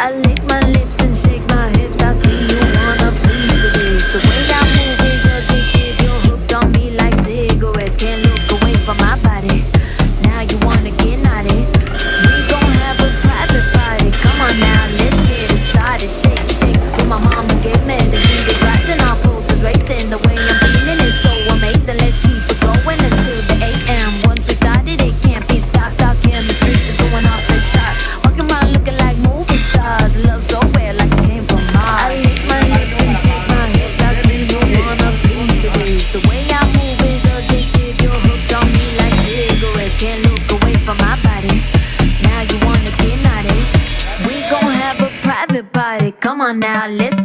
I lick my lips and shake my hips. I see you want a piece of this. The way I move is addictive. You're hooked on me like cigarettes. Can't look away from my body. Now you wanna get naughty. We gon' have a private party. Come on now, let's get it started. Shake, shake. When my mama get mad at me, they rising, our pulses racing. The way I'm feeling is so amazing. Let's keep it going until the AM. Once we started, it can't be stopped. Our chemistry is going off the charts. Walking around looking like movie stars. Love so rare, like it came from Mars. I lick my lips and shake my hips. I see you want a piece of this. The way I move is addictive. You're hooked on me like cigarettes. Can't look away from my body. Now you wanna get naughty. We gon' have a private party. Come on now, let's